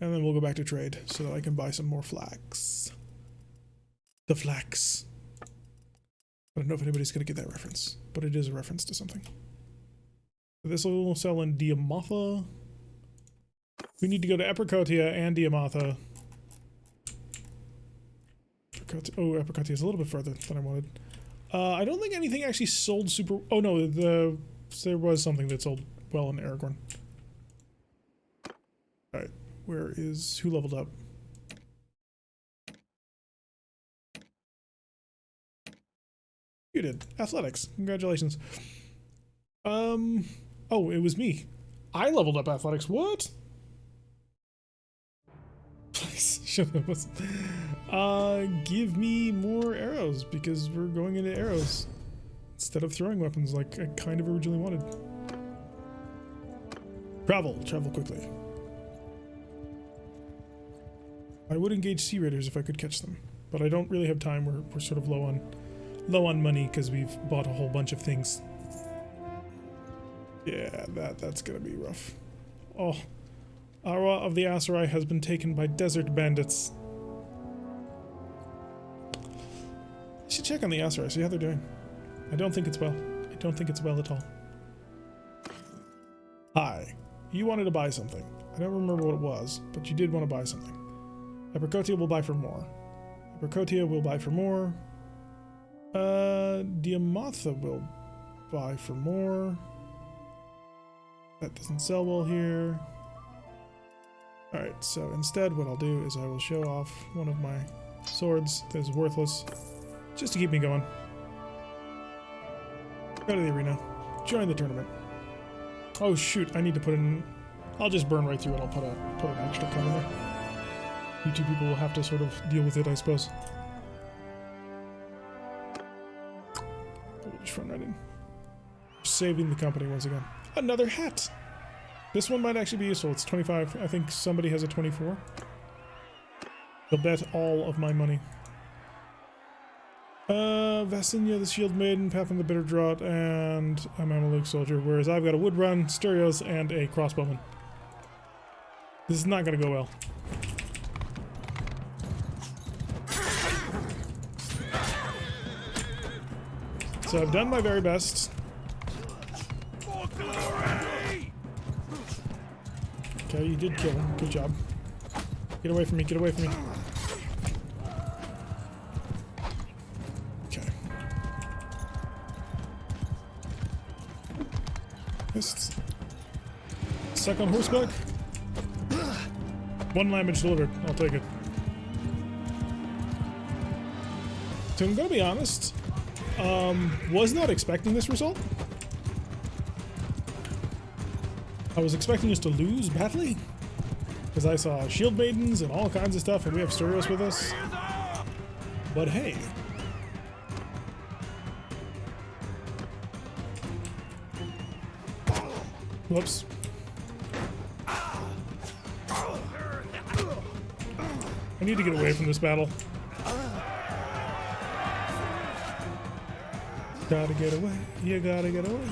And then we'll go back to trade so that I can buy some more flax. The flax. I don't know if anybody's going to get that reference, but it is a reference to something. So this will sell in Diamatha. We need to go to Epricotia and Diamatha. Oh, Epricotia is a little bit further than I wanted. I don't think anything actually sold super... Oh no, there was something that sold well in Aragorn. Alright, who leveled up? You did. Athletics. Congratulations. Oh, it was me. I leveled up athletics. What? Please. Give me more arrows because we're going into arrows instead of throwing weapons like I kind of originally wanted. Travel quickly. I would engage sea raiders if I could catch them, but I don't really have time. We're sort of low on money because we've bought a whole bunch of things. Yeah, that's gonna be rough. Oh, Ara of the Aserai has been taken by desert bandits. I should check on the Aserai, see how they're doing. I don't think it's well. I don't think it's well at all. Hi. You wanted to buy something. I don't remember what it was, but you did want to buy something. Epricotia will buy for more. Epricotia will buy for more. Diamatha will buy for more. That doesn't sell well here. Alright, so instead what I'll do is I will show off one of my swords that is worthless, just to keep me going. Go to the arena. Join the tournament. Oh shoot, I need to put in... I'll just burn right through it. I'll put an extra card in there. You two people will have to sort of deal with it, I suppose. We'll just run right in. Saving the company once again. Another hat! This one might actually be useful. It's 25. I think somebody has a 24. They'll bet all of my money. Vasinya, the Shield Maiden, Pathfinder the Bitter Draught, and a Mameluke Soldier, whereas I've got a Wood Run, Stereos, and a Crossbowman. This is not going to go well. So I've done my very best. Okay, you did kill him. Good job. Get away from me, get away from me. Okay. Just stuck on horseback. One damage delivered. I'll take it. So I'm gonna be honest. Was not expecting this result. I was expecting us to lose badly, because I saw Shield Maidens and all kinds of stuff, and we have Stereos with us. But hey. Whoops. I need to get away from this battle. Gotta get away. You gotta get away.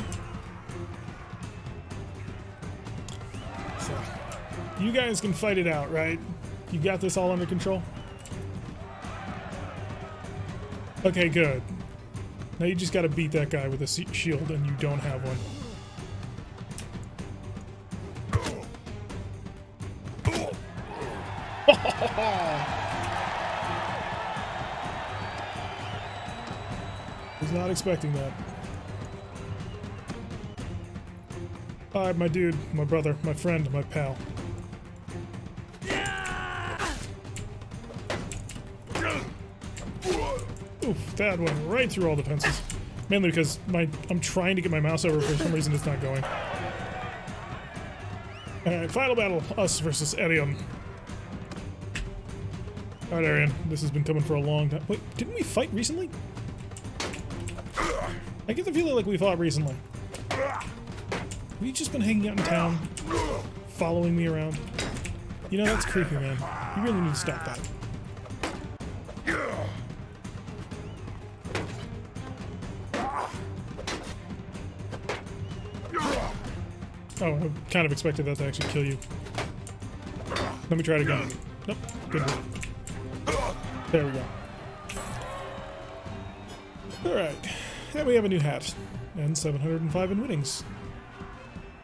So, you guys can fight it out, right? You got this all under control? Okay, good. Now you just gotta beat that guy with a shield, and you don't have one. Was not expecting that. Alright, my dude, my brother, my friend, my pal. Oof, that went right through all the pencils. Mainly because I'm trying to get my mouse over, for some reason it's not going. Alright, final battle, us versus Arion. Alright, Arion, this has been coming for a long time. Wait, didn't we fight recently? I get the feeling like we fought recently. Have you just been hanging out in town, following me around? You know, that's creepy, man. You really need to stop that. Oh, I kind of expected that to actually kill you. Let me try it again. Nope. Good. There we go. Alright. And we have a new hat. And 705 in winnings. I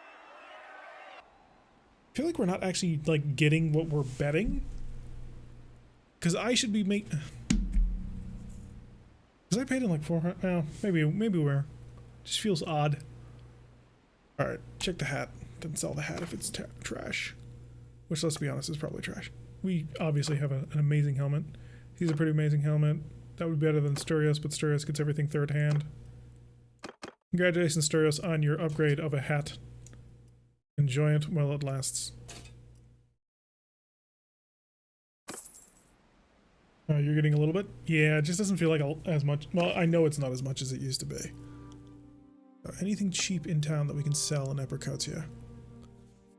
feel like we're not actually, like, getting what we're betting. Because I should be because I paid in like 400. Oh, maybe we're. Just feels odd. Alright, check the hat. Doesn't sell the hat if it's trash. Which, let's be honest, is probably trash. We obviously have an amazing helmet. He's a pretty amazing helmet. That would be better than Sturios, but Sturios gets everything third hand. Congratulations, Sturios, on your upgrade of a hat. Enjoy it while it lasts. You're getting a little bit? Yeah, it just doesn't feel like as much. Well, I know it's not as much as it used to be. Anything cheap in town that we can sell in Epricotia?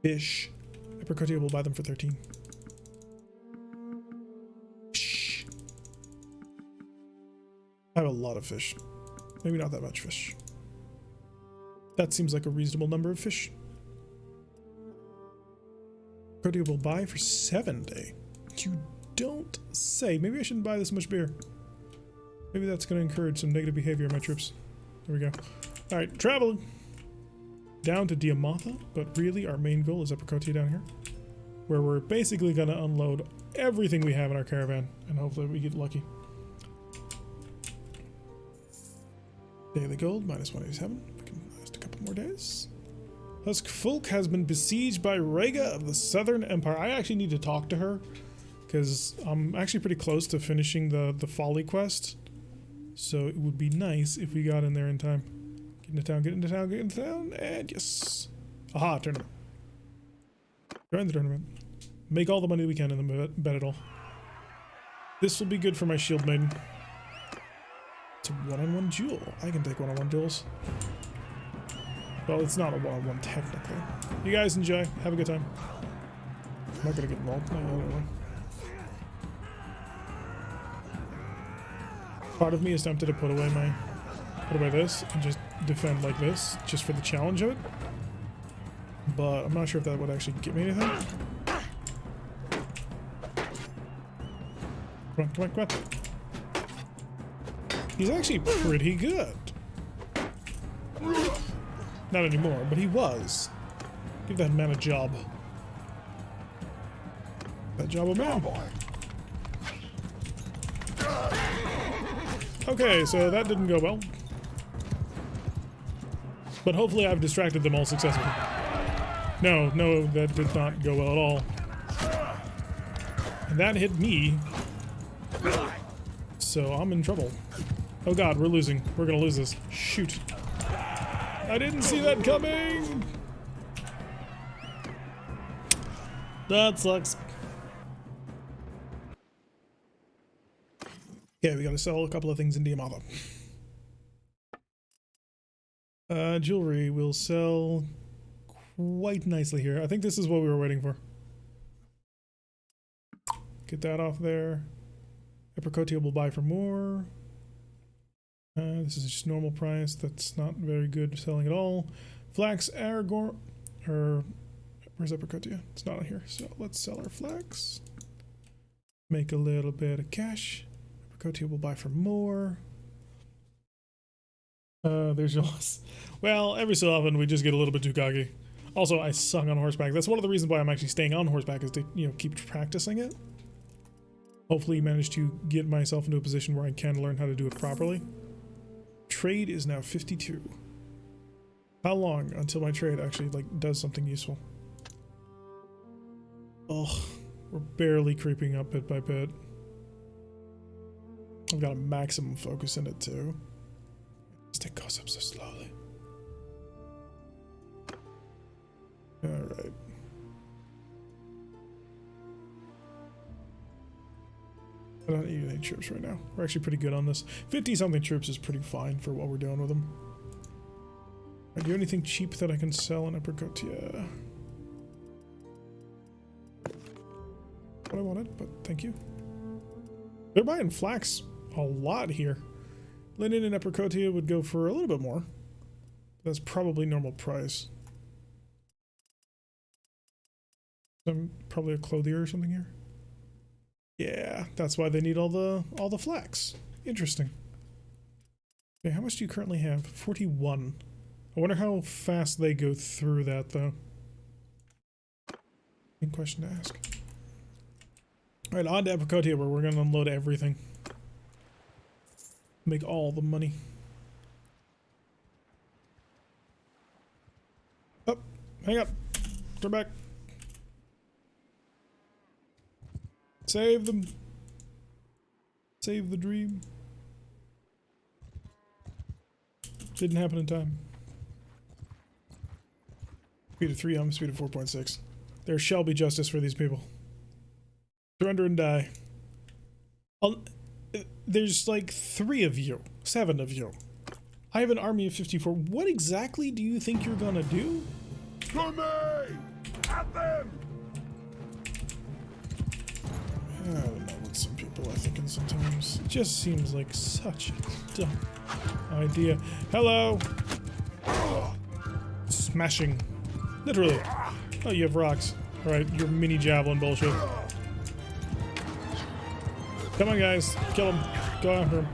Fish. Epricotia will buy them for 13. Fish. I have a lot of fish. Maybe not that much fish. That seems like a reasonable number of fish. Epricotia will buy for 70. You don't say. Maybe I shouldn't buy this much beer. Maybe that's going to encourage some negative behavior in my troops. There we go. Alright, traveling down to Diamatha, but really our main goal is Epricotia down here, where we're basically going to unload everything we have in our caravan, and hopefully we get lucky. Daily gold, minus 187. We can last a couple more days. Husk Fulk has been besieged by Rhaega of the Southern Empire. I actually need to talk to her, because I'm actually pretty close to finishing the Folly quest. So it would be nice if we got in there in time. Get into town, get into town, get into town, and yes. Aha, tournament. Join the tournament. Make all the money we can in the bet it all. This will be good for my shield maiden. It's a one-on-one duel. I can take one-on-one duels. Well, it's not a one-on-one technically. You guys enjoy. Have a good time. I'm not gonna get involved. No. Part of me is tempted to put away this and just defend like this, just for the challenge of it. But I'm not sure if that would actually get me anything. Come on. He's actually pretty good. Not anymore, but he was. Give that man a job. That job a man. Okay, so that didn't go well. But hopefully I've distracted them all successfully. No, that did not go well at all. And that hit me. So I'm in trouble. Oh god, we're losing. We're gonna lose this. Shoot. I didn't see that coming! That sucks. Yeah, we gotta sell a couple of things in Diamatha. Jewelry will sell quite nicely here. I think this is what we were waiting for. Get that off there. Epricotia will buy for more. This is just normal price. That's not very good selling at all. Flax, Aragorn, or where's Epricotia? It's not here. So let's sell our flax. Make a little bit of cash. Epricotia will buy for more. There's yours. Well, every so often we just get a little bit too cocky. Also, I suck on horseback. That's one of the reasons why I'm actually staying on horseback, is to, keep practicing it. Hopefully manage to get myself into a position where I can learn how to do it properly. Trade is now 52. How long until my trade actually does something useful? Oh, we're barely creeping up bit by bit. I've got a maximum focus in it too. It goes up so slowly. Alright. I don't need any troops right now. We're actually pretty good on this. 50-something troops is pretty fine for what we're doing with them. Right, do you have anything cheap that I can sell in Epricotia? What I wanted, but thank you. They're buying flax a lot here. Linen in Epricotia would go for a little bit more. That's probably normal price. Probably a clothier or something here. Yeah, that's why they need all the flax. Interesting. Okay, how much do you currently have? 41. I wonder how fast they go through that, though. Good question to ask. Alright, on to Apricotia, where we're gonna unload everything. Make all the money. Oh, hang up. Turn back. Save them. Save the dream. Didn't happen in time. Speed of 3, speed of 4.6. There shall be justice for these people. Surrender and die. There's like 3 of you. 7 of you. I have an army of 54. What exactly do you think you're gonna do? To me! At them! I don't know what some people are thinking sometimes. It just seems like such a dumb idea. Hello! Smashing. Literally. Oh, you have rocks. Alright, your mini javelin bullshit. Come on, guys. Kill him. Go after him.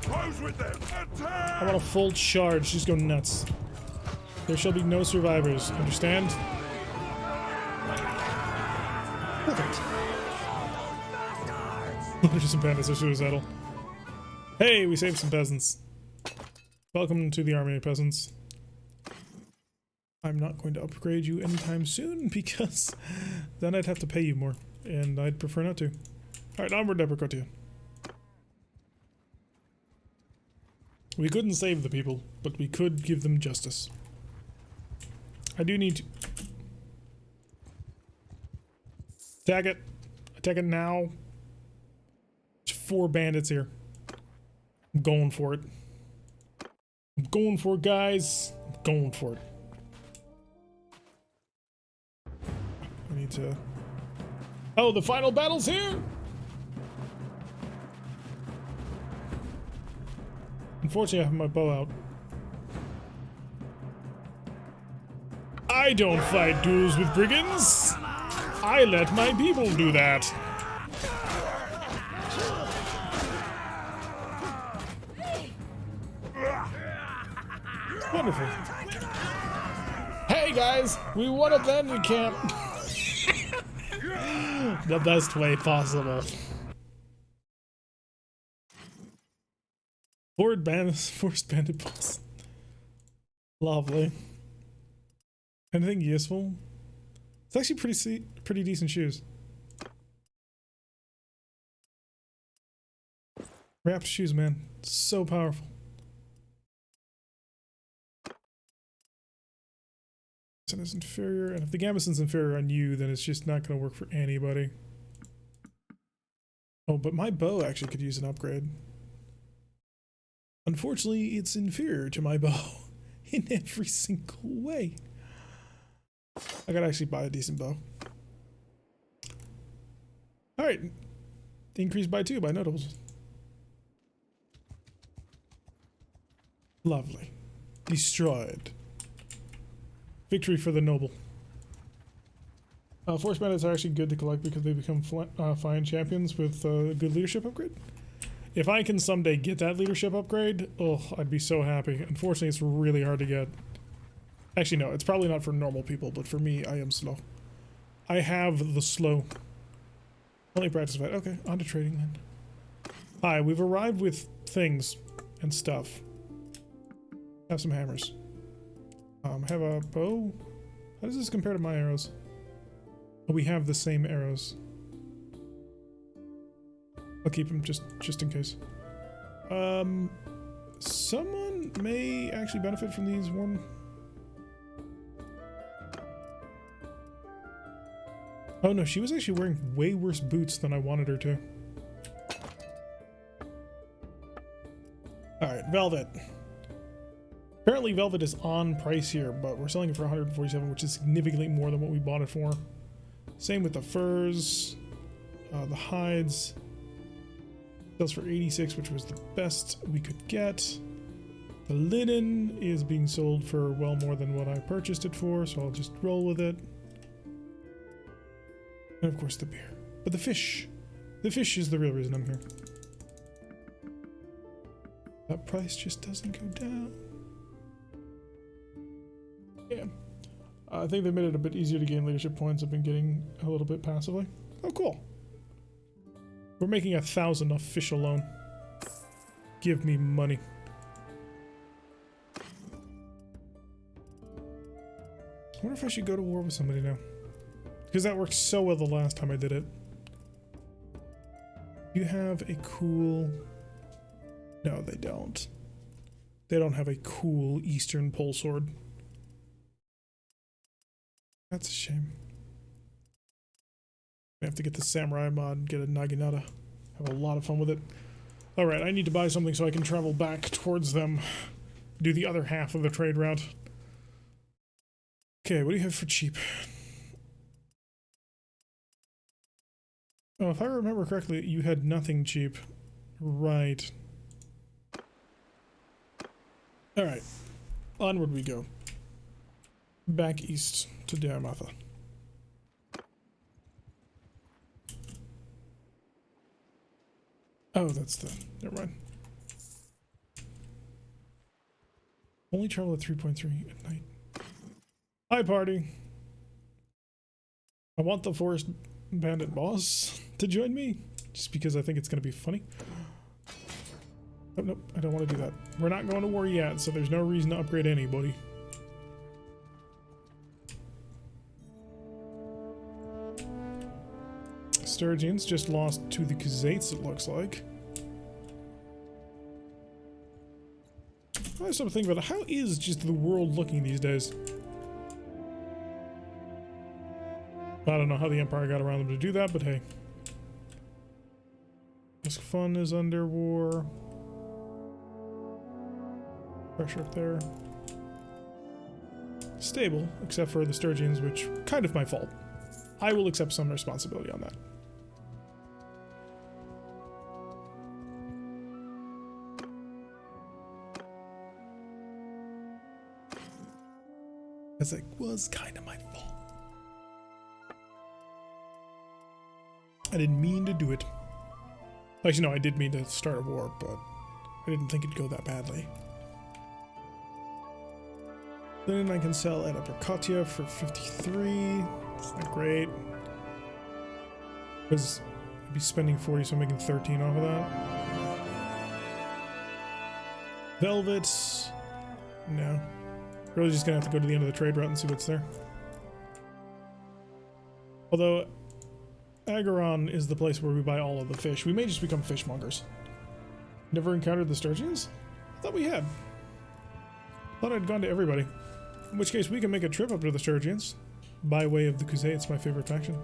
Close with them! Attack! I want a full charge. Just go nuts. There shall be no survivors. Understand? Perfect. There's some bandits are suicidal. Hey, we saved some peasants. Welcome to the army, peasants. I'm not going to upgrade you anytime soon because then I'd have to pay you more, and I'd prefer not to. Alright, onward, Apricotia. We couldn't save the people, but we could give them justice. I do need to... Attack it. Attack it now. There's 4 bandits here. I'm going for it. I'm going for it, guys. I'm going for it. I need to... Oh, the final battle's here! Unfortunately, I have my bow out. I don't fight duels with brigands! I let my people do that! Wonderful. Hey guys! We won at the end of camp! The best way possible. Forced bandit boss. Lovely. Anything useful? It's actually pretty decent shoes. Wrapped shoes, man. So powerful. Is inferior, and if the gambeson's inferior on you, then it's just not going to work for anybody. Oh, but my bow actually could use an upgrade. Unfortunately, it's inferior to my bow in every single way. I gotta actually buy a decent bow. Alright. Increased by 2 by notables. Lovely. Destroyed. Victory for the noble. Force bandits are actually good to collect because they become fine champions with a good leadership upgrade. If I can someday get that leadership upgrade, oh, I'd be so happy. Unfortunately, it's really hard to get. Actually, no, it's probably not for normal people, but for me, I am slow. I have the slow. Only practice fight. Okay, on to trading then. Hi, we've arrived with things and stuff. Have some hammers. Have a bow. How does this compare to my arrows? Oh, we have the same arrows. I'll keep them just in case. Someone may actually benefit from these one. Oh no, she was actually wearing way worse boots than I wanted her to. Alright, Velvet. Apparently Velvet is on price here, but we're selling it for 147, which is significantly more than what we bought it for. Same with the furs, the hides. Sells for 86, which was the best we could get. The linen is being sold for well more than what I purchased it for, so I'll just roll with it. And of course the beer. But the fish. The fish is the real reason I'm here. That price just doesn't go down. Yeah. I think they made it a bit easier to gain leadership points. I've been getting a little bit passively. Oh, cool. We're making 1,000 off fish alone. Give me money. I wonder if I should go to war with somebody now. Because that worked so well the last time I did it. You have a cool... No, they don't. They don't have a cool Eastern pole sword. That's a shame. I have to get the samurai mod and get a naginata. Have a lot of fun with it. Alright, I need to buy something so I can travel back towards them. Do the other half of the trade route. Okay, what do you have for cheap? Oh, if I remember correctly, you had nothing cheap. Right. Alright. Onward we go. Back east to Daramatha. Oh, that's the... Never mind. Only travel at 3.3 at night. Hi, party. I want the forest bandit boss to join me, just because I think it's going to be funny. Oh, nope, I don't want to do that. We're not going to war yet, so there's no reason to upgrade anybody. Sturgeons just lost to the Khuzaits, it looks like. I have something about it. How is just the world looking these days? I don't know how the Empire got around them to do that, but hey. Fun is under war. Pressure up there. Stable, except for the Sturgeons, which kind of my fault. I will accept some responsibility on that. Because it was kind of my fault. I didn't mean to do it. Actually, no, I did mean to start a war, but I didn't think it'd go that badly. Then I can sell at Apricotia for 53. It's not great. Because I'd be spending 40, so I'm making 13 off of that. Velvet. No. Really just gonna have to go to the end of the trade route and see what's there. Although, Agaron is the place where we buy all of the fish. We may just become fishmongers. Never encountered the Sturgeons? I thought we had. Thought I'd gone to everybody. In which case, we can make a trip up to the Sturgeons. By way of the Khuzaits, my favorite faction.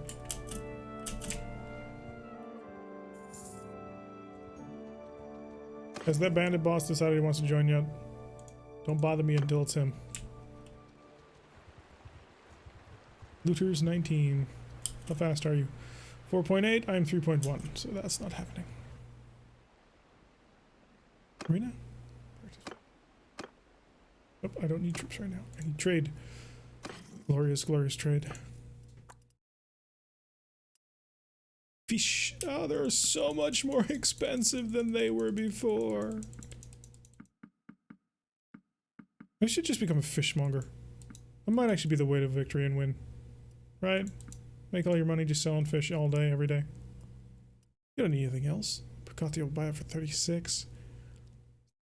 Has that bandit boss decided he wants to join yet? Don't bother me until it's him. Looters 19. How fast are you? 4.8, I'm 3.1, so that's not happening. Arena? Nope, I don't need troops right now. I need trade. Glorious, glorious trade. Fish. Oh, they're so much more expensive than they were before. I should just become a fishmonger. That might actually be the way to victory and win. Right? Make all your money just selling fish all day, every day. You don't need anything else. Picati will buy it for 36.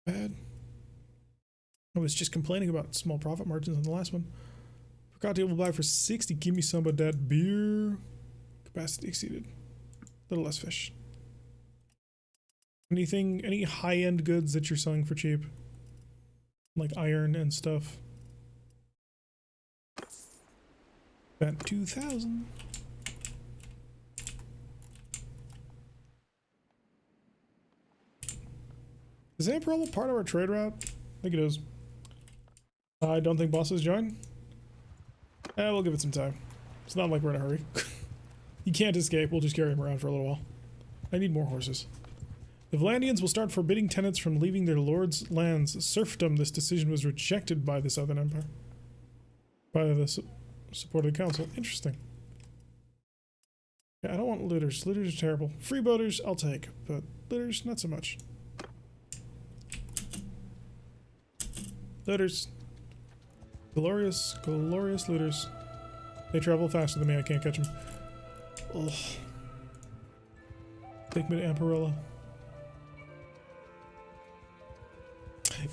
Bad. I was just complaining about small profit margins on the last one. Picati will buy for 60. Give me some of that beer. Capacity exceeded. A little less fish. Anything, any high-end goods that you're selling for cheap? Like iron and stuff. About 2,000. Is Amperella part of our trade route? I think it is. I don't think bosses join. We'll give it some time. It's not like we're in a hurry. He can't escape. We'll just carry him around for a little while. I need more horses. The Vlandians will start forbidding tenants from leaving their lord's lands. Serfdom. This decision was rejected by the Southern Empire. By the support of the council. Interesting. Yeah, I don't want looters. Looters are terrible. Freeboaters, I'll take, but looters, not so much. Looters. Glorious, glorious looters. They travel faster than me, I can't catch them. Ugh. Take me to Amparella.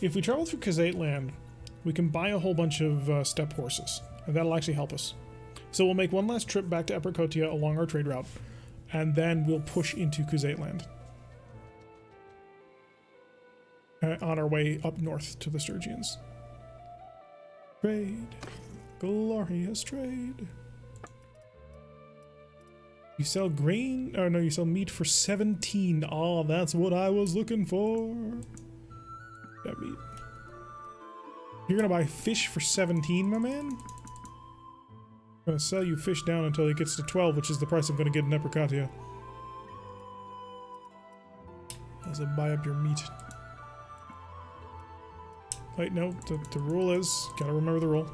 If we travel through Kazate land, we can buy a whole bunch of steppe horses, and that'll actually help us. So we'll make one last trip back to Eprakotia along our trade route, and then we'll push into Kazate land. On our way up north to the Sturgians. Trade. Glorious trade. You sell grain? Oh no, you sell meat for 17. Oh, that's what I was looking for. That meat. You're gonna buy fish for 17, my man? I'm gonna sell you fish down until it gets to 12, which is the price I'm gonna get in Eprakotia. As I buy up your meat. Wait, no, the rule is, gotta remember the rule.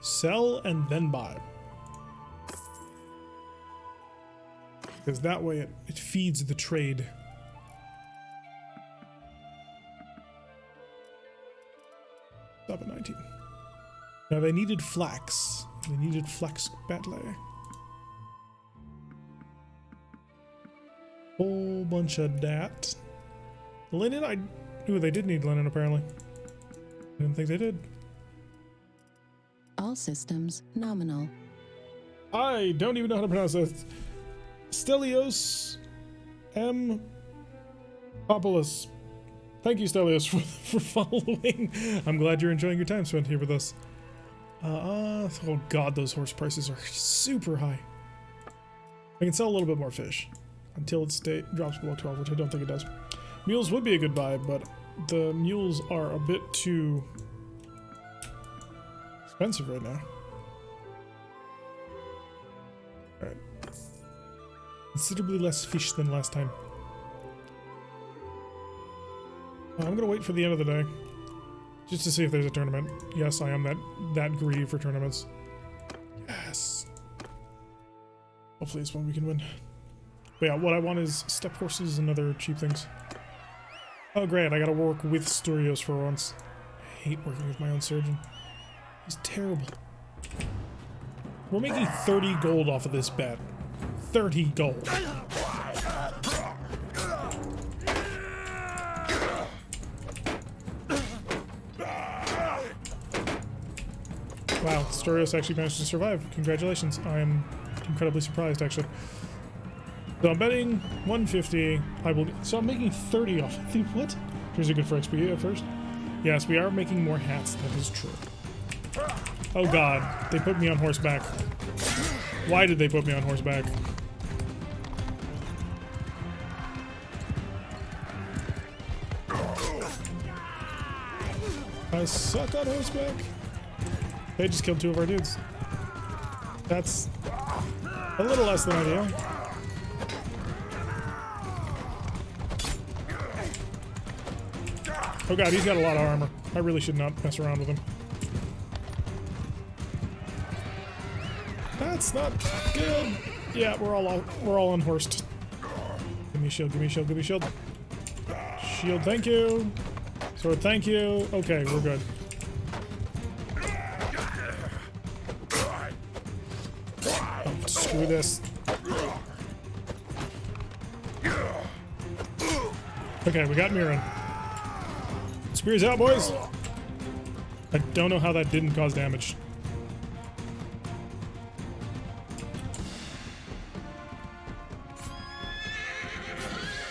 Sell and then buy. Because that way it feeds the trade. Stop at 19. Now they needed flax. They needed flax badly. Whole bunch of that. Linen, ooh, they did need linen apparently. I didn't think they did. All systems nominal. I don't even know how to pronounce that. Stelios M. Populus. Thank you, Stelios, for following. I'm glad you're enjoying your time spent here with us. Oh god, those horse prices are super high. I can sell a little bit more fish until it drops below 12, which I don't think it does. Mules would be a good buy, but the mules are a bit too expensive right now. Alright. Considerably less fish than last time. I'm gonna wait for the end of the day. Just to see if there's a tournament. Yes, I am that greedy for tournaments. Yes. Hopefully it's one we can win. But yeah, what I want is steppe horses and other cheap things. Oh great, I gotta work with Sturios for once. I hate working with my own surgeon. He's terrible. We're making 30 gold off of this bet. 30 gold. Wow, Sturios actually managed to survive. Congratulations. I am incredibly surprised, actually. So I'm betting 150. So I'm making 30 off. What? Here's a good for XP at first. Yes, we are making more hats. That is true. Oh god, they put me on horseback. Why did they put me on horseback? I suck on horseback. They just killed 2 of our dudes. That's a little less than ideal. Oh god, he's got a lot of armor. I really should not mess around with him. That's not good. Yeah, we're all unhorsed. Give me a shield, give me a shield, give me a shield. Shield, thank you. Sword, thank you. Okay, we're good. Oh, screw this. Okay, we got Mirren. Spears out, boys! I don't know how that didn't cause damage.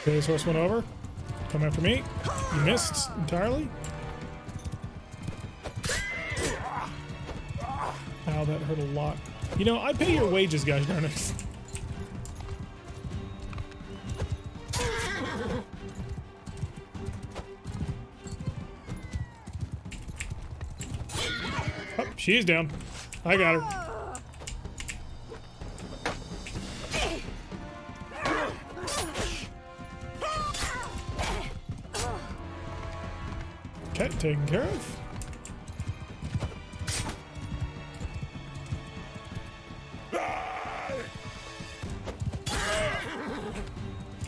Okay, this horse went over. Come after me. You missed entirely. Ow, that hurt a lot. You know, I pay your wages, guys, darn it. Oh, she's down. I got her. Okay, taken care of.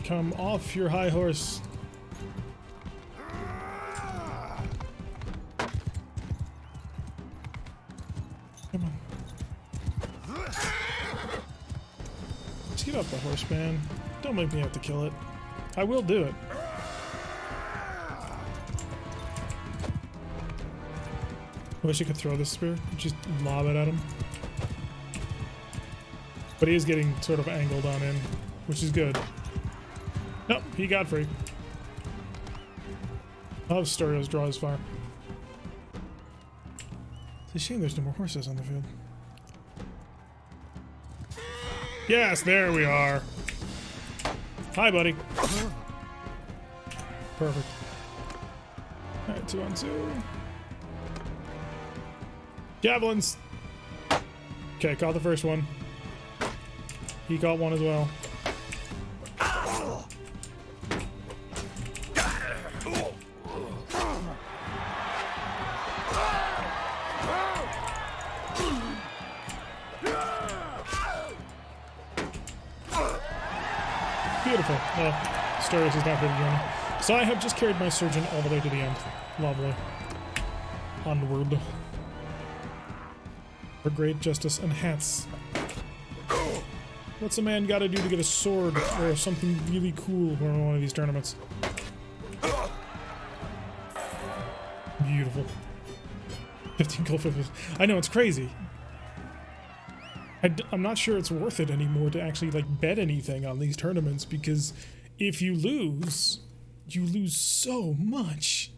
Come off your high horse. Come on. Just get off the horse, man. Don't make me have to kill it. I will do it. I wish I could throw this spear. Just lob it at him. But he is getting sort of angled on in, which is good. Nope, he got free. I'll have Storios draw his fire. It's a shame there's no more horses on the field. Yes, there we are. Hi, buddy. Perfect. Alright, 2 on 2. Javelins! Okay, caught the first one. He caught one as well. Beautiful. Storius is not here to join me. So I have just carried my surgeon all the way to the end. Lovely. Onward. For great justice and hats. What's a man gotta do to get a sword or something really cool for one of these tournaments? Beautiful. 15 gold, 50. I know, it's crazy. I'm not sure it's worth it anymore to actually like bet anything on these tournaments, because if you lose so much.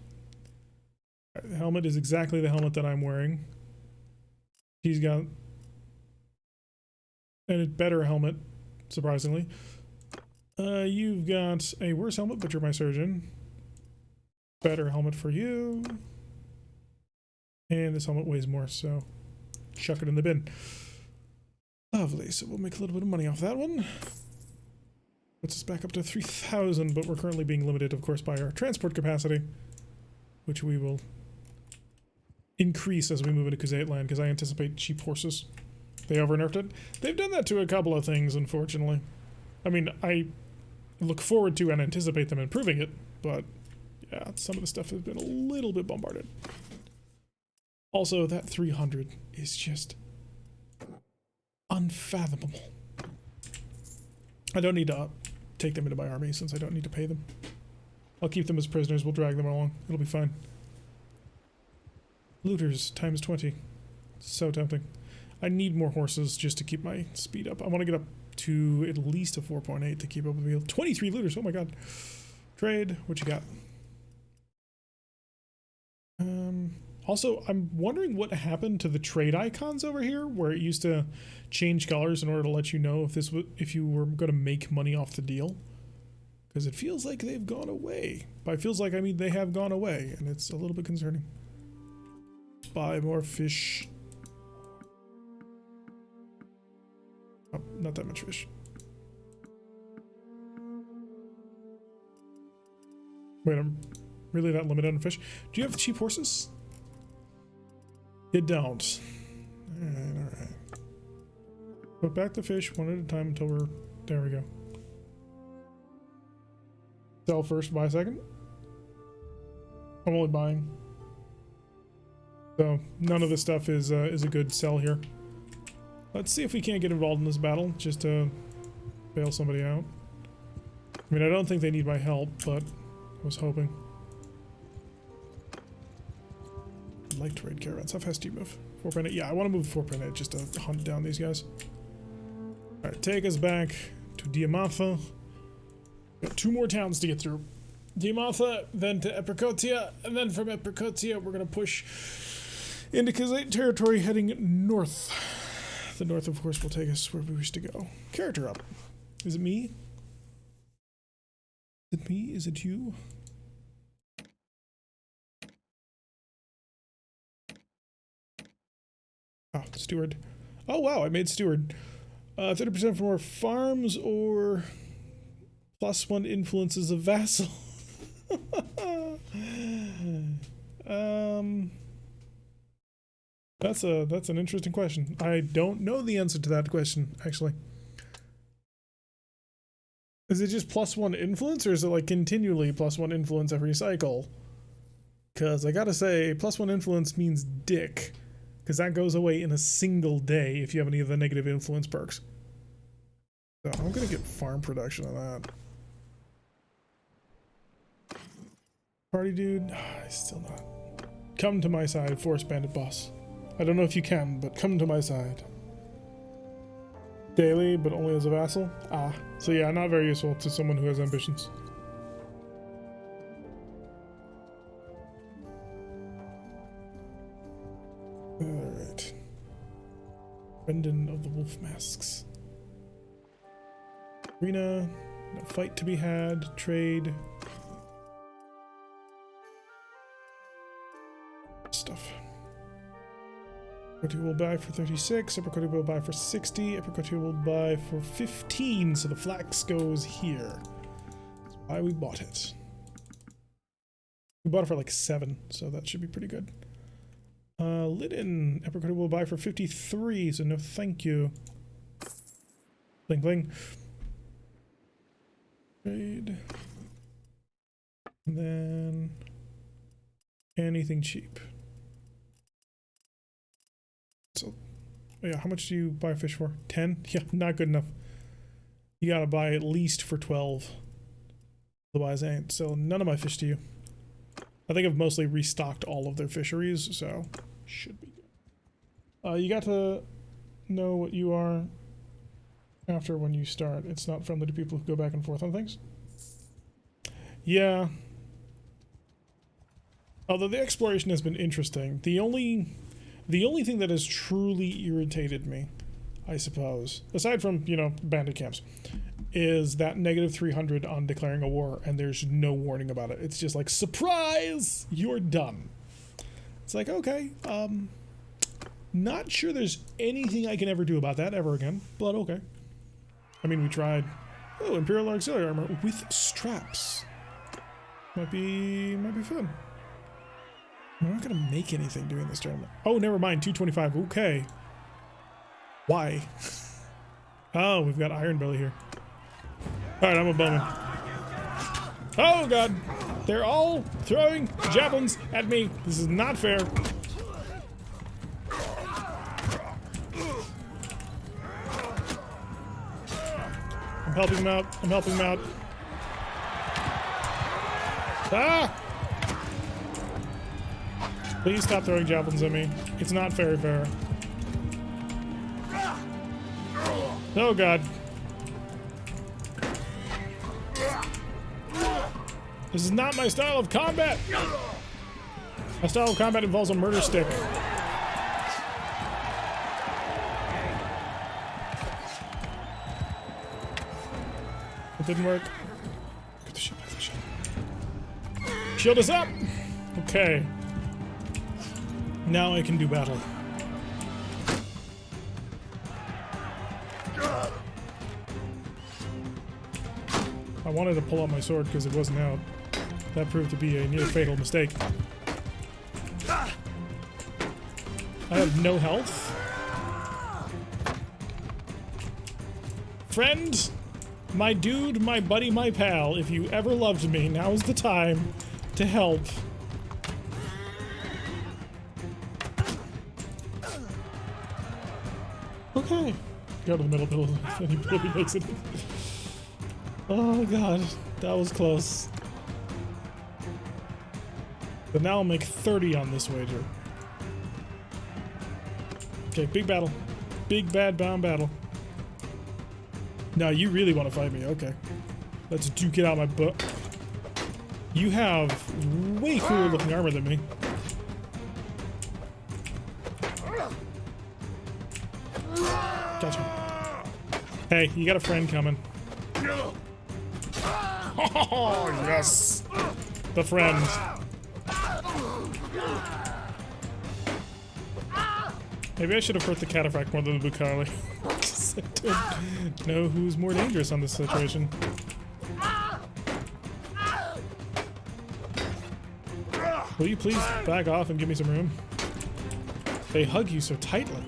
Right, the helmet is exactly the helmet that I'm wearing. He's got a better helmet, surprisingly. You've got a worse helmet, but you're my surgeon. Better helmet for you. And this helmet weighs more, so chuck it in the bin. Lovely, so we'll make a little bit of money off that one. Puts us back up to 3,000, but we're currently being limited, of course, by our transport capacity, which we will increase as we move into Khuzait land, because I anticipate cheap horses. They over-nerfed it. They've done that to a couple of things, unfortunately. I mean, I look forward to and anticipate them improving it, but yeah, some of the stuff has been a little bit bombarded. Also, that 300 is just unfathomable. I don't need to take them into my army since I don't need to pay them. I'll keep them as prisoners. We'll drag them along. It'll be fine. Looters times 20. So tempting. I need more horses just to keep my speed up. I want to get up to at least a 4.8 to keep up with the field. 23 looters. Oh my god. Trade. What you got? Also, I'm wondering what happened to the trade icons over here, where it used to change colors in order to let you know if you were going to make money off the deal. Because it feels like they've gone away. By feels like, I mean they have gone away, and it's a little bit concerning. Buy more fish. Oh, not that much fish. Wait, I'm really that limited on fish. Do you have cheap horses? You don't. Alright. Put back the fish one at a time until we're... There we go. Sell first, buy second. I'm only buying. So, none of this stuff is a good sell here. Let's see if we can't get involved in this battle, just to bail somebody out. I mean, I don't think they need my help, but I was hoping. I'd like to raid caravans. How fast do you move? 4.8? Yeah, I want to move 4.8 just to hunt down these guys. Alright, take us back to Diamatha. Got 2 more towns to get through. Diamatha, then to Epricotia, and then from Epricotia we're going to push into Khuzait territory heading north. The north, of course, will take us where we wish to go. Character up. Is it me? Is it me? Is it you? Oh, steward. Oh, wow, I made steward. 30% for more farms or +1 influences a vassal. That's an interesting question. I don't know the answer to that question, actually. Is it just +1 influence, or is it like continually +1 influence every cycle? Because I gotta say, +1 influence means dick. Because that goes away in a single day if you have any of the negative influence perks. So I'm gonna get farm production on that. Party dude, still not. Come to my side, Forest Bandit boss. I don't know if you can, but come to my side. Daily, but only as a vassal? Ah, so yeah, not very useful to someone who has ambitions. Alright. Brendan of the Wolf Masks. Arena, no fight to be had, trade. Stuff. Apricot will buy for 36, Apricot will buy for 60, Apricot will buy for 15, so the flax goes here. That's why we bought it. We bought it for like 7, so that should be pretty good. Lydon, Apricot will buy for 53, so no thank you. Bling bling. Trade. And then anything cheap. So, yeah, how much do you buy fish for? 10? Yeah, not good enough. You gotta buy at least for 12. Otherwise, I ain't selling none of my fish to you. I think I've mostly restocked all of their fisheries, so should be good. You got to know what you are after when you start. It's not friendly to people who go back and forth on things. Yeah. Although the exploration has been interesting. The only thing that has truly irritated me, I suppose, aside from, you know, bandit camps, is that -300 on declaring a war, and there's no warning about it. It's just like, surprise! You're done. It's like, okay, not sure there's anything I can ever do about that ever again, but okay. I mean, we tried. Oh, Imperial Auxiliary Armor with straps. Might be fun. I'm not gonna make anything during this tournament. Oh, never mind. 225. Okay. Why? Oh, we've got Iron Belly here. All right, I'm a bowman. Oh God! They're all throwing javelins at me. This is not fair. I'm helping him out. I'm helping him out. Ah! Please stop throwing javelins at me. It's not very fair. Oh God. This is not my style of combat. My style of combat involves a murder stick. It didn't work. Get the shield, get the shield. Shield is up! Okay. Now I can do battle. I wanted to pull out my sword because it wasn't out. That proved to be a near fatal mistake. I have no health. Friend, my dude, my buddy, my pal, if you ever loved me, now is the time to help. Okay. Go to the middle and he really makes it. Oh God, that was close. But now I'll make 30 on this wager. Okay, big battle. Big bad bomb battle. Now you really want to fight me, okay. Let's duke it out my butt. You have way cooler looking armor than me. Gotcha. Hey, you got a friend coming. Oh, yes! The friend. Maybe I should have hurt the cataphract more than the Bukali. I don't know who's more dangerous on this situation. Will you please back off and give me some room? They hug you so tightly.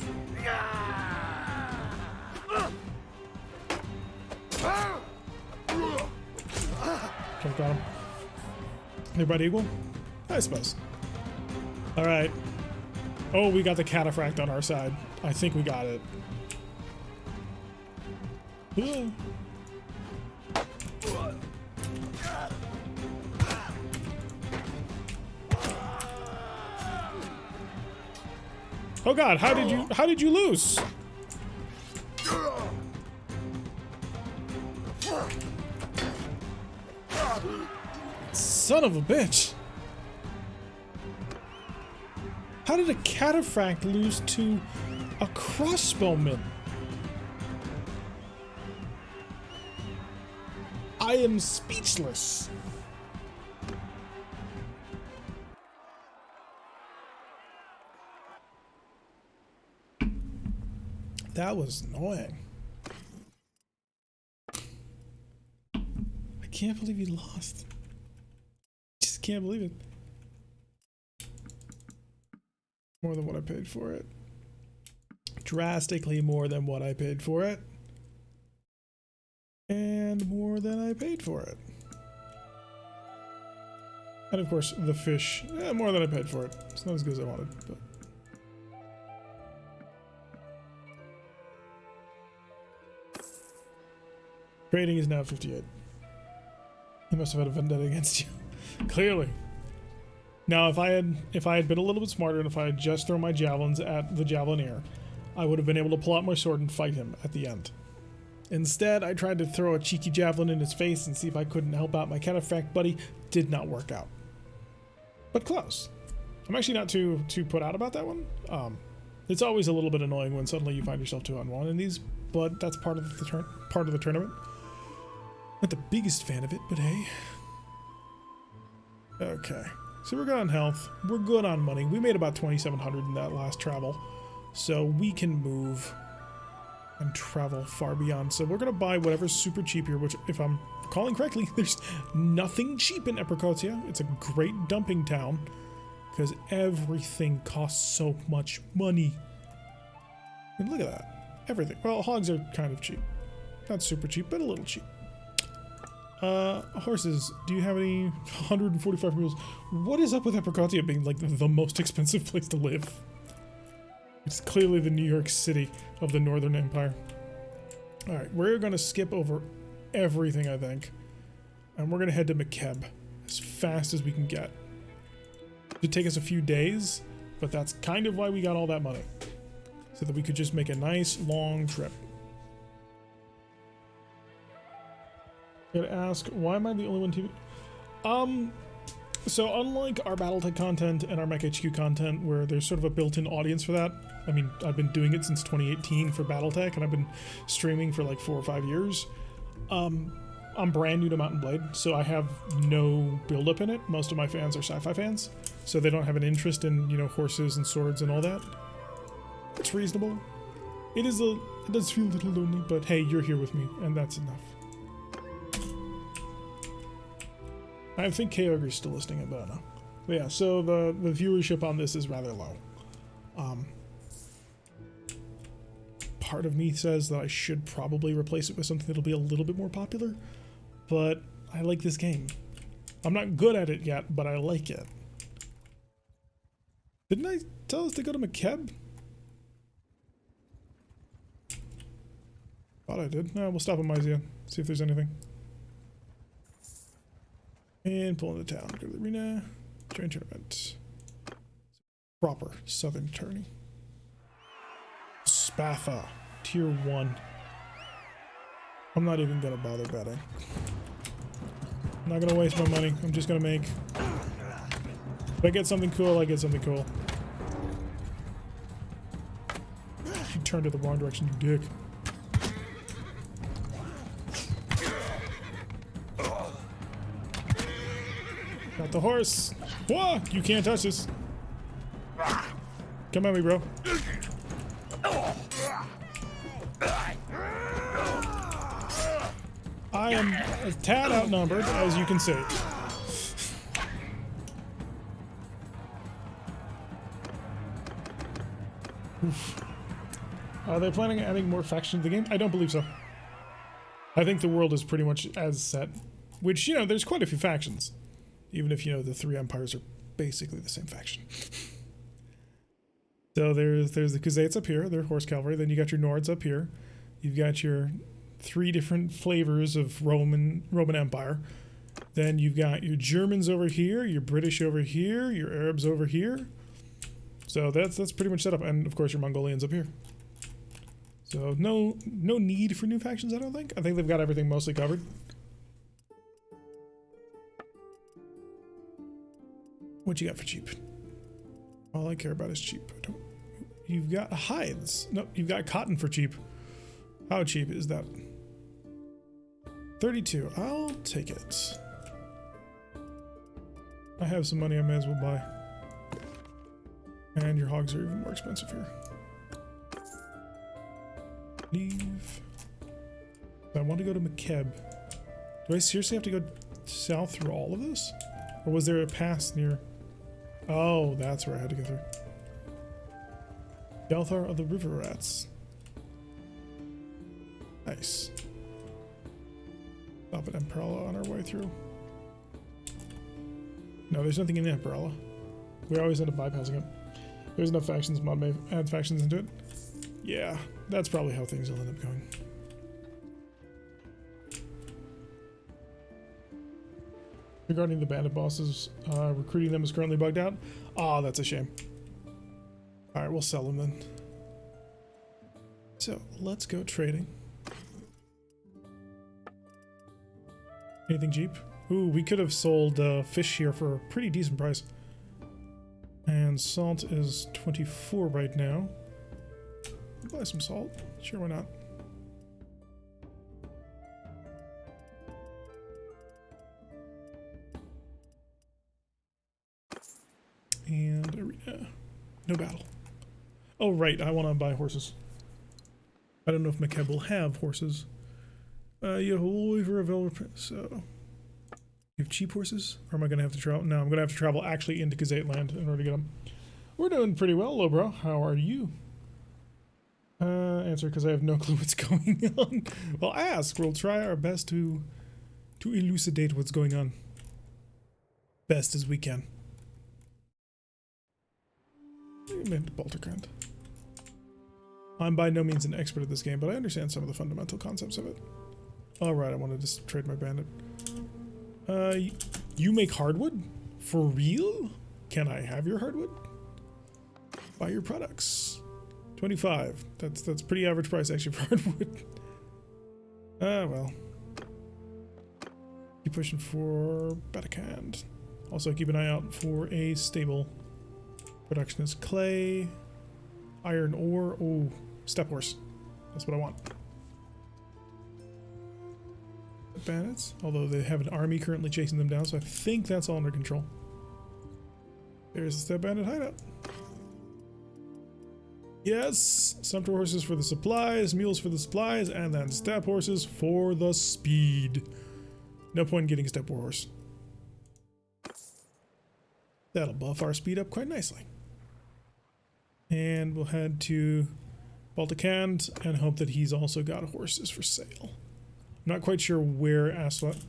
I've got him. They're about equal? I suppose. Alright. Oh, we got the cataphract on our side. I think we got it. Ugh. Oh god, how did you lose? Son of a bitch. How did a cataphract lose to a crossbowman? I am speechless. That was annoying. I can't believe you lost. Just can't believe it. More than what I paid for it. Drastically more than what I paid for it. And more than I paid for it. And of course, the fish, more than I paid for it. It's not as good as I wanted, but. Trading is now 58. He must have had a vendetta against you. Clearly. Now, if I had been a little bit smarter and if I had just thrown my javelins at the javelineer, I would have been able to pull out my sword and fight him at the end. Instead, I tried to throw a cheeky javelin in his face and see if I couldn't help out my cataphract buddy. Did not work out. But close. I'm actually not too put out about that one. It's always a little bit annoying when suddenly you find yourself 2-on-1 in these, but that's part of the tournament. Not the biggest fan of it, but hey. Okay. So we're good on health. We're good on money. We made about 2,700 in that last travel. So we can move and travel far beyond. So we're going to buy whatever's super cheap here, which, if I'm recalling correctly, there's nothing cheap in Epicotia. It's a great dumping town because everything costs so much money. And look at that. Everything. Well, hogs are kind of cheap. Not super cheap, but a little cheap. Horses. Do you have any 145 mules? What is up with Epicotia being like the most expensive place to live? It's clearly the New York City of the Northern Empire. Alright, we're going to skip over everything, I think. And we're going to head to McKeb as fast as we can get. It'd take us a few days, but that's kind of why we got all that money. So that we could just make a nice, long trip. Gotta ask, why am I the only one to... So unlike our Battletech content and our MechHQ content, where there's sort of a built-in audience for that, I mean, I've been doing it since 2018 for Battletech, and I've been streaming for like 4 or 5 years. I'm brand new to Mount & Blade, so I have no build-up in it. Most of my fans are sci-fi fans, so they don't have an interest in, you know, horses and swords and all that. It's reasonable. It does feel a little lonely, but hey, you're here with me, and that's enough. I think Kyogre's still listening, but I don't know. But yeah, so the viewership on this is rather low. Part of me says that I should probably replace it with something that'll be a little bit more popular, but I like this game. I'm not good at it yet, but I like it. Didn't I tell us to go to McKeb? Thought I did. No, we'll stop at Mysia, see if there's anything. And pull into town. Go to the arena. Join tournament. Proper Southern tourney. Spatha. Tier 1. I'm not even gonna bother betting. I'm not gonna waste my money. I'm just gonna make... If I get something cool, I get something cool. You turned to the wrong direction, you dick. Got the horse. Whoa! You can't touch this. Come at me, bro. I am a tad outnumbered, as you can see. Oof. Are they planning on adding more factions to the game? I don't believe so. I think the world is pretty much as set. Which, you know, there's quite a few factions. Even if, you know, the three empires are basically the same faction. So there's the Khuzaits up here, they're horse cavalry. Then you got your Nords up here. You've got your 3 different flavors of Roman Empire. Then you've got your Germans over here, your British over here, your Arabs over here. So that's pretty much set up, and of course your Mongolians up here. So no need for new factions, I don't think. I think they've got everything mostly covered. What you got for cheap? All I care about is cheap. You've got hides. No, you've got cotton for cheap. How cheap is that? 32. I'll take it. I have some money I may as well buy. And your hogs are even more expensive here. Leave. I want to go to McKeb. Do I seriously have to go south through all of this? Or was there a pass near... Oh, that's where I had to go through. Galthar of the River Rats. Nice. Stop at Emperella on our way through. No, there's nothing in Emperella. We always end up bypassing it. There's enough factions, mod may add factions into it. Yeah, that's probably how things will end up going. Regarding the bandit bosses, recruiting them is currently bugged out. Ah, that's a shame. Alright, we'll sell them then. So, let's go trading. Anything cheap? Ooh, we could have sold fish here for a pretty decent price. And salt is 24 right now. Buy some salt. Sure, why not? And arena. No battle. Oh, right. I want to buy horses. I don't know if McKeb will have horses. You have a available. So, you have cheap horses? Or am I going to have to travel? No, I'm going to have to travel actually into Khazate land in order to get them. We're doing pretty well, Lobro. How are you? Answer, because I have no clue what's going on. Well, ask. We'll try our best to elucidate what's going on. Best as we can. Balticrand. I'm by no means an expert at this game, but I understand some of the fundamental concepts of it. Alright, I wanted to trade my bandit. You make hardwood? For real? Can I have your hardwood? Buy your products. 25. That's pretty average price actually for hardwood. Well. Keep pushing for Batakand. Also keep an eye out for a stable. Production is clay, iron ore, oh, steppe horse. That's what I want. Bandits, although they have an army currently chasing them down, so I think that's all under control. There's the steppe bandit hideout. Yes, sumpter horses for the supplies, mules for the supplies, and then steppe horses for the speed. No point in getting a steppe horse. That'll buff our speed up quite nicely. And we'll head to Balticand and hope that he's also got horses for sale. I'm not quite sure where Asla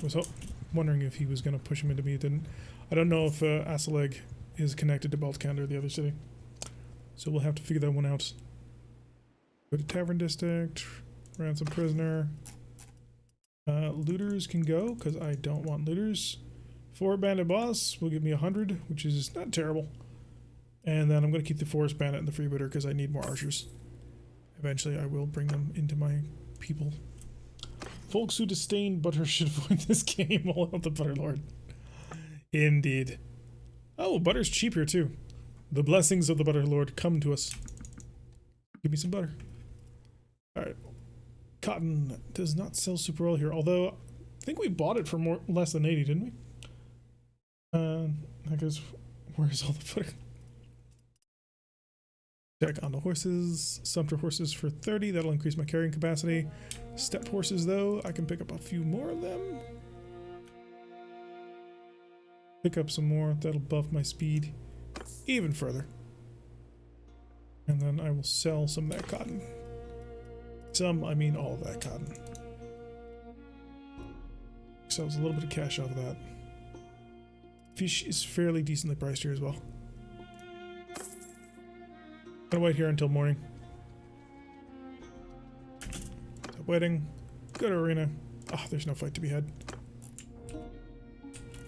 was wondering if he was going to push him into me. It didn't. I don't know if Asaleg is connected to Balticand or the other city. So we'll have to figure that one out. Go to Tavern District, ransom prisoner. Looters can go, because I don't want looters. 4 bandit boss will give me 100, which is not terrible. And then I'm going to keep the forest bandit and the freebooter because I need more archers. Eventually I will bring them into my people. Folks who disdain butter should avoid this game. All out the Bannerlord. Indeed. Oh, butter's cheap here too. The blessings of the Bannerlord come to us. Give me some butter. Alright. Cotton does not sell super well here, although I think we bought it for less than 80, didn't we? I guess, where's all the butter? Check on the horses. Sumpter horses for 30. That'll increase my carrying capacity. Steppe horses, though, I can pick up a few more of them. Pick up some more. That'll buff my speed even further. And then I will sell some of that cotton. Some, I mean all of that cotton. ourselves a little bit of cash off of that. Fish is fairly decently priced here as well. Gonna wait here until morning. So waiting. Go to arena. Ah, oh, there's no fight to be had.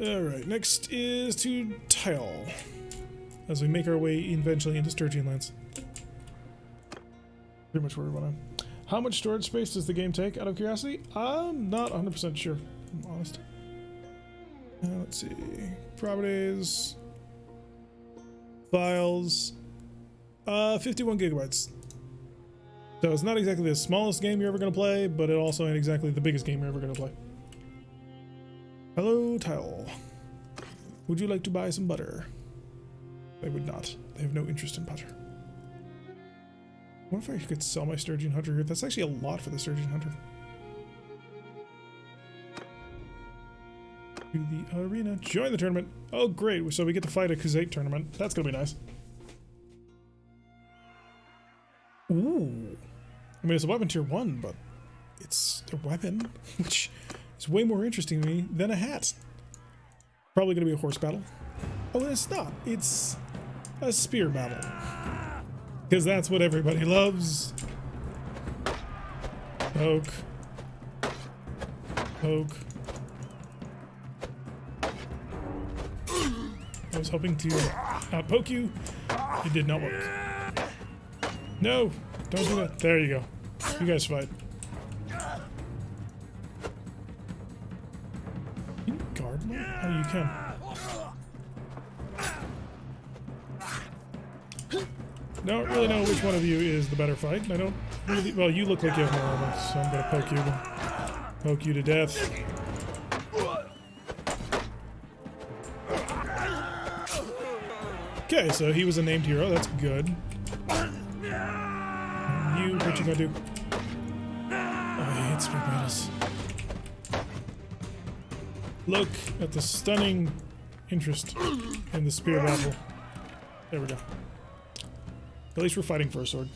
Alright, next is to Tile. As we make our way eventually into Sturgeon Lands. Pretty much where we want to. How much storage space does the game take, out of curiosity? I'm not 100% sure, if I'm honest. Let's see. Properties. Files. 51 gigabytes. So it's not exactly the smallest game you're ever going to play, but it also ain't exactly the biggest game you're ever going to play. Hello, Tile. Would you like to buy some butter? They would not. They have no interest in butter. What if I could sell my Sturgeon Hunter here? That's actually a lot for the Sturgeon Hunter. To the arena. Join the tournament. Oh, great. So we get to fight a Khuzait tournament. That's going to be nice. Ooh. I mean, it's a weapon tier 1, but it's a weapon, which is way more interesting to me than a hat. Probably going to be a horse battle. Oh, it's not. It's a spear battle. Because that's what everybody loves. Poke. Poke. I was hoping to poke you. It did not work. No! Don't do that. There you go. You guys fight. Can you guard me? Oh, you can. Don't really know which one of you is the better fight. I don't really... Well, you look like you have more armor, so I'm gonna poke you. Poke you to death. Okay, so he was a named hero. That's good. What you gonna do? Oh, I hate spear battles. Look at the stunning interest in the spear battle. There we go. At least we're fighting for a sword.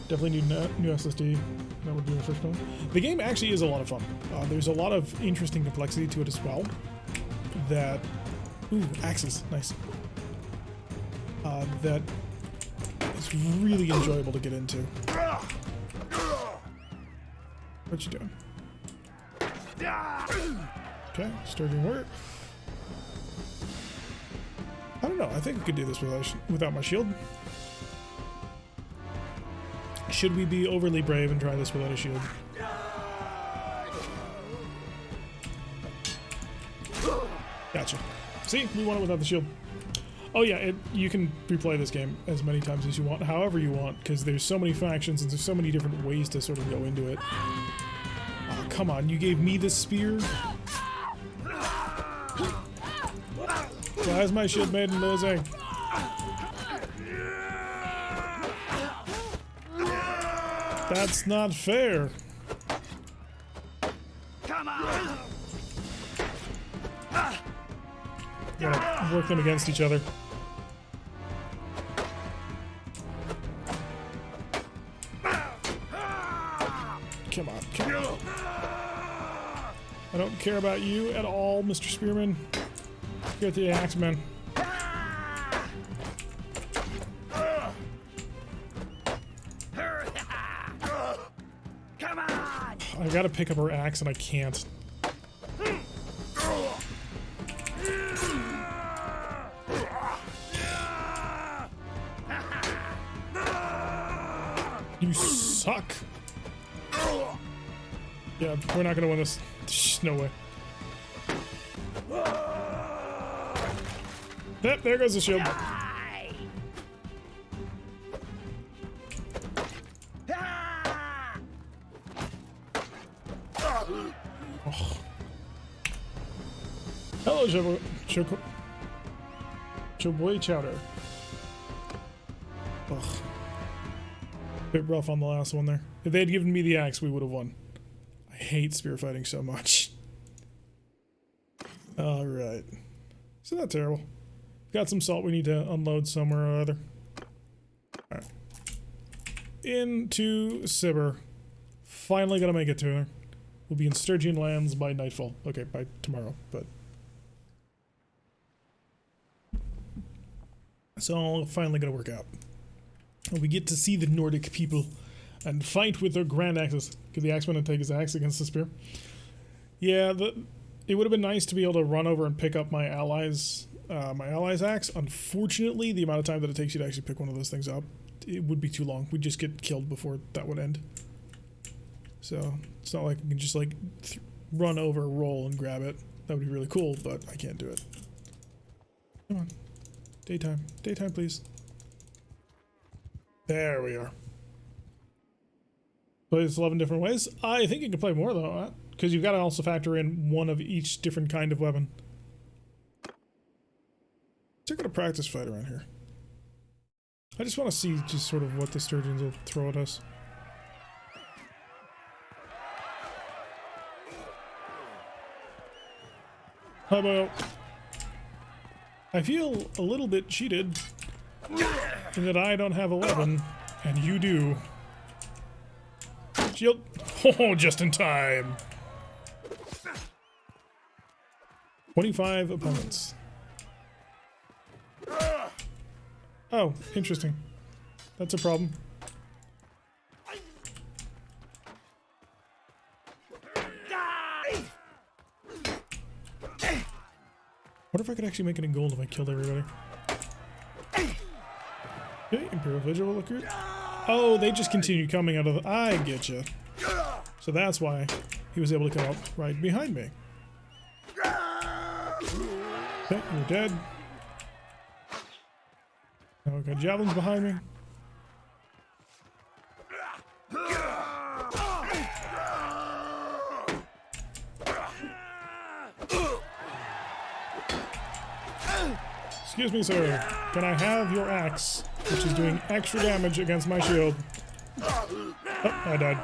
Definitely need new SSD. That would be the first one. The game actually is a lot of fun. There's a lot of interesting complexity to it as well. That... Ooh, axes. Nice. That is really enjoyable to get into. What you doing? Okay, Sturgeon Warrior. I don't know. I think we could do this without my shield. Should we be overly brave and try this without a shield? Gotcha. See? We want it without the shield. Oh yeah, you can replay this game as many times as you want, however you want, because there's so many factions and there's so many different ways to sort of go into it. Oh, come on, you gave me this spear? Why is my shield made in losing? That's not fair. Come on. Gotta work them against each other. Come on, come on. I don't care about you at all, Mr. Spearman. Get the axe, man. Come on. I gotta pick up her axe and I can't. You suck. Yeah, we're not gonna win this. No way. Yep, there goes the shield. Oh. Hello, Choboy Chowder. Ugh. Bit rough on the last one there. If they had given me the axe, we would have won. I hate spear fighting so much. Alright. So not terrible. Got some salt we need to unload somewhere or other. Alright. Into Sibber. Finally gonna make it to her. We'll be in Sturgian lands by nightfall. Okay, by tomorrow, but... It's all finally gonna work out. And we get to see the Nordic people and fight with their grand axes. Could the axeman take his axe against the spear? Yeah, it would have been nice to be able to run over and pick up my allies' axe. Unfortunately, the amount of time that it takes you to actually pick one of those things up, it would be too long. We'd just get killed before that would end. So it's not like I can just like run over, roll, and grab it. That would be really cool, but I can't do it. Come on. Daytime. Daytime, please. There we are. Play this 11 different ways. I think you can play more, though, because you've got to also factor in one of each different kind of weapon. Let's go to practice fight around here. I just want to see just sort of what the Sturgeons will throw at us. How about... I feel a little bit cheated in that I don't have a weapon, and you do. Shield. Oh, just in time. 25 opponents. Oh, interesting. That's a problem. What if I could actually make it in gold if I killed everybody? Okay, Imperial Vigil will look good. Oh, they just continue coming out of the... I get you. So that's why he was able to come up right behind me. Okay, you're dead. Now we've got javelins behind me. Excuse me, sir. Can I have your axe, which is doing extra damage against my shield? Oh, I died.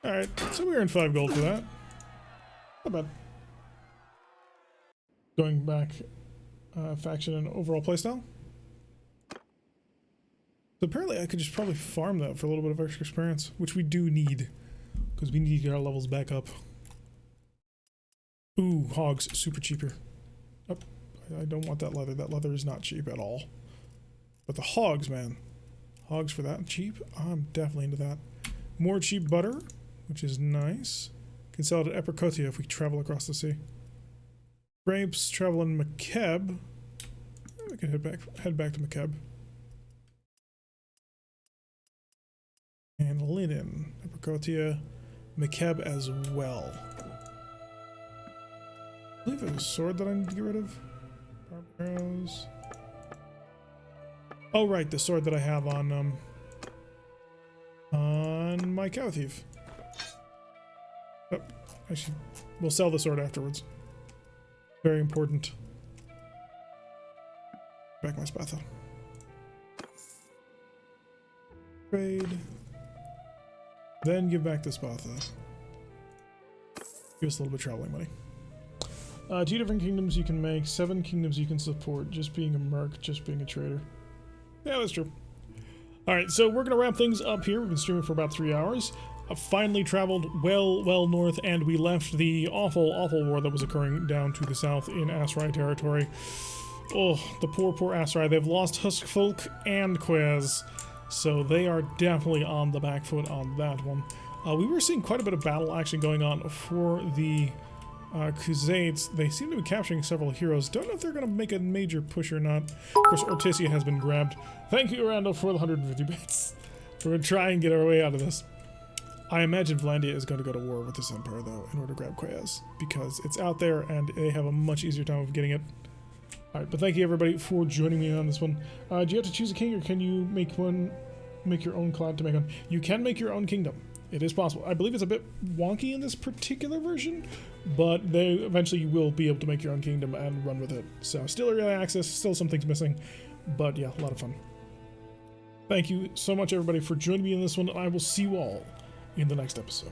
Alright, so we earned 5 gold for that. Not bad. Going back, faction and overall playstyle. So apparently I could just probably farm that for a little bit of extra experience, which we do need, because we need to get our levels back up. Ooh, hogs, super cheaper. Oh, I don't want that leather. That leather is not cheap at all. But the hogs, man. Hogs for that cheap? I'm definitely into that. More cheap butter, which is nice. Can sell it at Epercotia if we travel across the sea. Grapes, travel in McKeb. We can head back to McKeb. And linen, Epercotia, McKeb as well. I believe it was a sword that I need to get rid of. Arrows. Oh right, the sword that I have on my cow thief. Oh, actually, we'll sell the sword afterwards. Very important. Back my Spatha. Trade. Then give back the Spatha. Give us a little bit of traveling money. 2 different kingdoms you can make, 7 kingdoms you can support, just being a merc, just being a trader. Yeah, that's true. Alright, so we're going to wrap things up here. We've been streaming for about 3 hours. Finally traveled well north, and we left the awful war that was occurring down to the south in Asrai territory. Oh, the poor Asrai. They've lost Huskfolk and Quez, so they are definitely on the back foot on that one. We were seeing quite a bit of battle action going on for the Crusades. They seem to be capturing several heroes. Don't know if they're going to make a major push or not. Of course, Ortisia has been grabbed. Thank you, Randall, for the 150 bits. We're going to try and get our way out of this. I imagine Vlandia is going to go to war with this empire, though, in order to grab Quez, because it's out there and they have a much easier time of getting it. Alright, but thank you, everybody, for joining me on this one. Do you have to choose a king, or can you make your own clan to make one? You can make your own kingdom. It is possible. I believe it's a bit wonky in this particular version, but eventually you will be able to make your own kingdom and run with it. So still early access, still some things missing, but yeah, a lot of fun. Thank you so much, everybody, for joining me in this one, and I will see you all in the next episode.